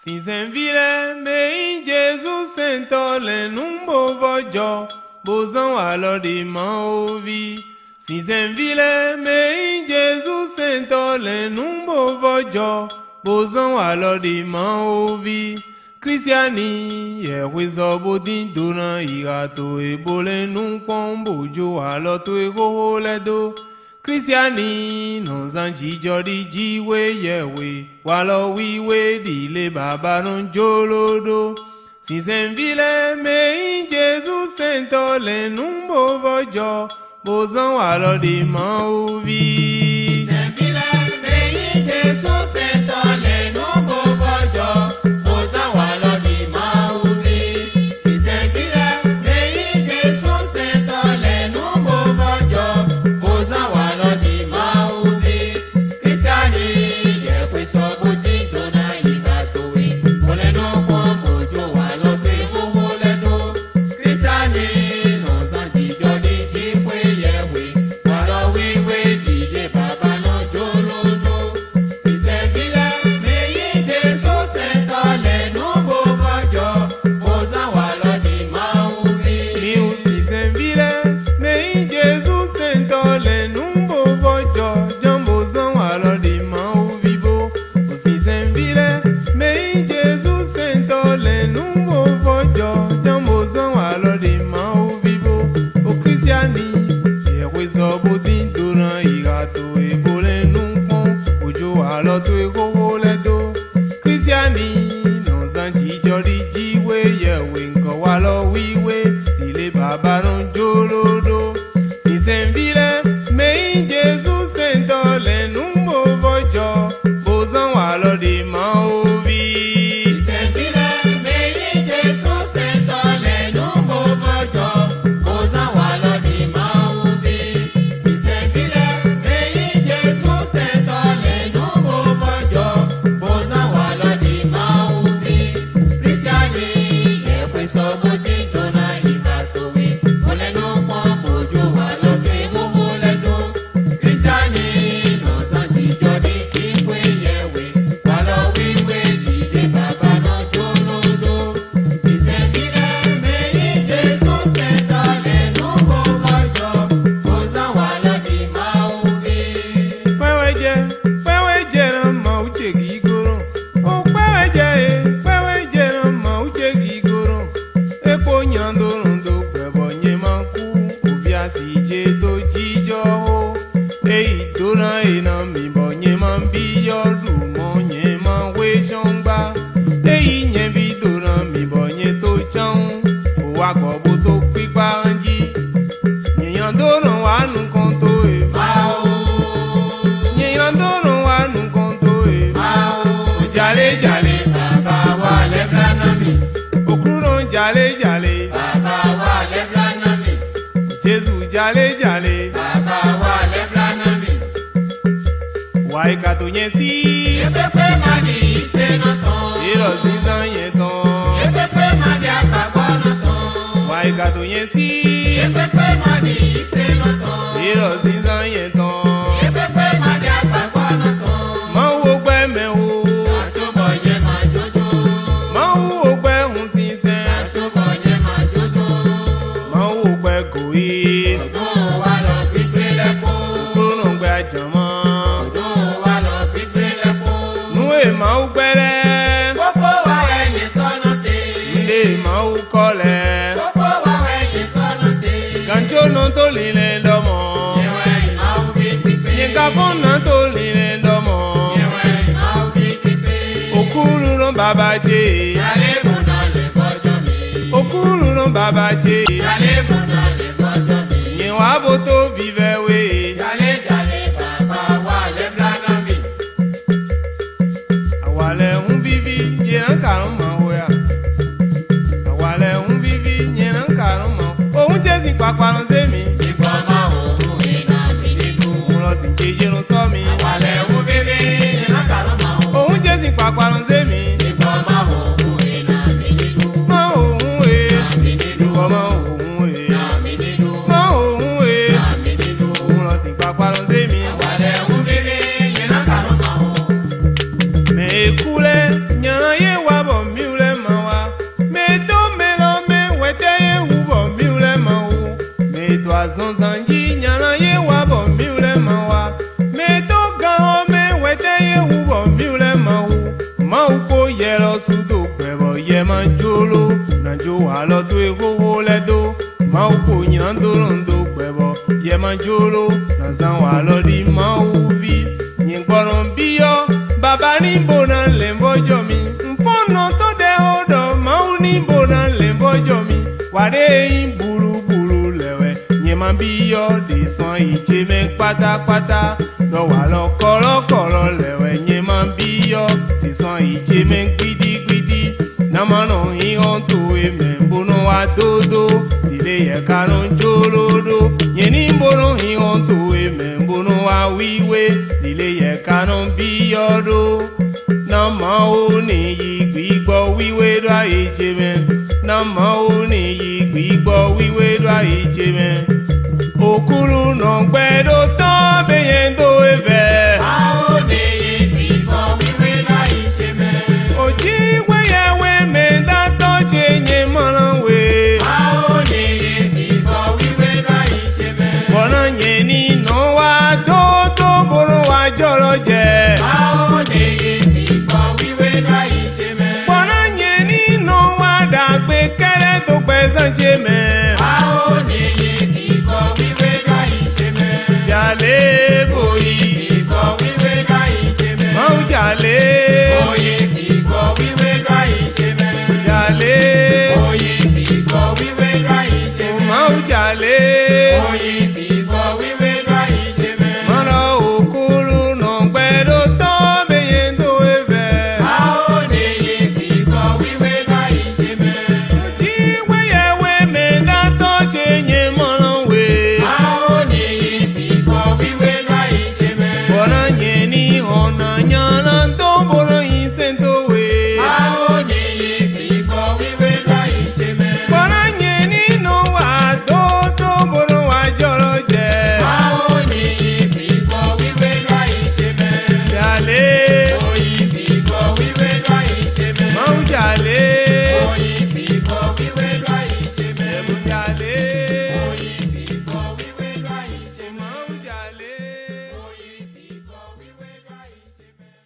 Si s'envile, mais Jésus s'entole, nous bovojo, boson alors des mauvais. Si s'envile, mais Jésus s'entole, nous bovojo, boson alors des mauvais. Christiani, yewizo bodin dona igato ebole nun pombojo alors to ego ledo. Christiani, non zanji jodi jiwe yewe, walo wiwe dile baba non jolodo. Si s'envile, mais Jésus s'entole, nous bovojo, boson alors des mauvais. S'envile, mais Jésus s'entole, nous bovojo, boson alors des mauvais. Si s'envile, mais Jésus s'entole, nous bovojo, boson alors des mauvais. Christiani, yewizo bodin dona igato ebole nun pombojo alors to ego ledo. Christiani, non zanji jodi jiwe yewe, walo wiwe dile baba non jolodo. Si s'envile, mais Jésus s'entole, nous bovojo, boson alors des mauvais. Miu si s'envile, mais Jésus s'entole, nous bovojo, jambozon alors des mauvais bo. Si s'envile, mais Jésus s'entole, nous bovojo, jambozon alors des mauvais bo. O Christiani, yewizo bodin dona igato ebole nun pon, ojo alors to ego ledo. Christiani, non zanji jodi jiwe yewe nko walo wiwe dile baba non jolodo. Si s'envile, mais Jésus s'entole, nous bovojo, boson alors des mauvais. Si s'envile, mais Jésus s'entole, nous bovojo, boson alors des mauvais. Si s'envile, mais Jésus s'entole, nous bovojo, boson alors des mauvais. Christiani, yewizo bodin dona igato ebole nun pombojo alors to ego ledo. Christiani, non zanji jodi jiwe yewe, walo wiwe dile baba non jolodo. Si s'envile, mais Jésus s'entole, nous bovojo, boson alors des mauvais. Peweje na ma uche gị goro. O peweje na ma uche gị goro. Ekpo nyando ndo kwebonye manku, obia si je do jijo ho. Ei dona ina mi bonye man bi yodu monye man we shongba. Ei nye bi dona mi bonye to chan. O wa ko bo to pipa nji. Nyando no wa nu konto e. Nyandoro wa nu konto e. Jale jale, baba wa lebla nami. Okuro jale jale. Baba wa lebla nami. Jésus jale jale. Baba wa lebla nami. Wa ikato yen si. Yepepe mani ise no ton. Iro zizan yen ton. Yepepe mani apagbo no ton. Wa ikato yen si. Yepepe mani ise no ton. Iro zizan yen ton. Yepepe mani apagbo no ton. Ma wo gbe me wo. Asobo ye ma jojo. Ma wo gbe hun si sen. Asobo ye ma jojo. Ma wo gbe goyi. Ojo wa lo gbigbe lẹkun. Okuro no gbe ajama. Ojo wa lo gbigbe lẹkun. Nu e ma wo gbele. Gbogbo wa ẹyin sọnù tè. Nde ma wo kole. Gbogbo wa ẹyin sọnù tè. Kancho no to lile domo. Ìwẹ̀ ìmọ̀ òbí pípé. Nyika fona to lile domo. Ìwẹ̀ ìmọ̀ òbí pípé. Okuru no baba je. Yálé múná lè bọ́jọ́ mi. Okuru no baba je. Yálé múná lè bọ́jọ́ mi. Yen wa bo to vive we. Yálé jálé bàbá wa lẹ́bla náà mi. Awale un vivi yen karun ma hoya. Awale un vivi yen karun ma. Ohun je si paparun se mi. Ìgbọ́ máa òun iná mi nínú. Mo lo si jeje no so mi. Àwàlẹ̀ òun bébé iná kàrún máa òun. Ohun je si paparun se mi. Ìgbọ́ máa òun iná mi nínú. Ma ohun e. Iná mi nínú. Iwo ma ohun e. Iná mi nínú. Ma ohun e. Iná mi nínú. Mo lo si paparun se mi. Àwàlẹ̀ òun bébé iná kàrún máa òun. Me kule nyan ye wa jolo na zan wa lo di ma uvi yin gboron biyo baba ni bona le bojo mi mfono to de odo ma uni bona le bojo mi ware yin buru buru lewe yin ma biyo di son ije me pátápátá lo wa lo koro lewe yin ma biyo di son ije me gbidi na ma no yin on to e me bono wa dodo ile ye karon jolodo yin ni bono yin on to e me bono wa wiwe ile ye karon biyodo na ma o ni yi gbigbo wiwe do aije me na ma o ni yi gbigbo wiwe do aije me okuru no gbedo tan beyen do efe a ó ní ìgbìgbọ́ wíwé láì ṣe mẹ́. oji weyewe me da to je yin moran we a ó ní ìgbìgbọ́ wíwé láì ṣe mẹ́. bona yin ni no wa do to boro wa joro je a ó ní ìgbìgbọ́ wíwé láì ṣe mẹ́. bona yin ni no wa da pe kere to pe san je me a ó ní ìgbìgbọ́ wíwé láì ṣe mẹ́. jale boyi ìgbìgbọ́ wíwé láì ṣe mẹ́. mau jale oyè ìgbìgbọ́ wíwé láì ṣe mẹ́. jale oyè ìgbìgbọ́ wíwé láì ṣe mẹ́. mau jale oyè ìgbìgbọ́ wíwé láì ṣe mẹ́. mara okuru no gbedo tan beyen do efe a ó ní ìgbìgbọ́ wíwé láì ṣe mẹ́. oji weyewe me da to je yin moran we a ó ní ìgbìgbọ́ wíwé láì ṣe mẹ́. bona yin ni ona yana to boro yin sen to we a ó ní ìgbìgbọ́ wíwé láì ṣe mẹ́. bona yin ni no wa do to boro wa joro je a ó ní ìgbìgbọ́ wíwé láì ṣe mẹ́. jale oyè ìgbìgbọ́ wíwé láì ṣe mẹ́. mau jale oyè ìgbìgbọ́ wíwé láì ṣe mẹ́. emu jale oyè ìgbìgbọ́ wíwé láì ṣe mẹ́. mau jale oyè ìgbìgbọ́ wíwé láì ṣe mẹ́.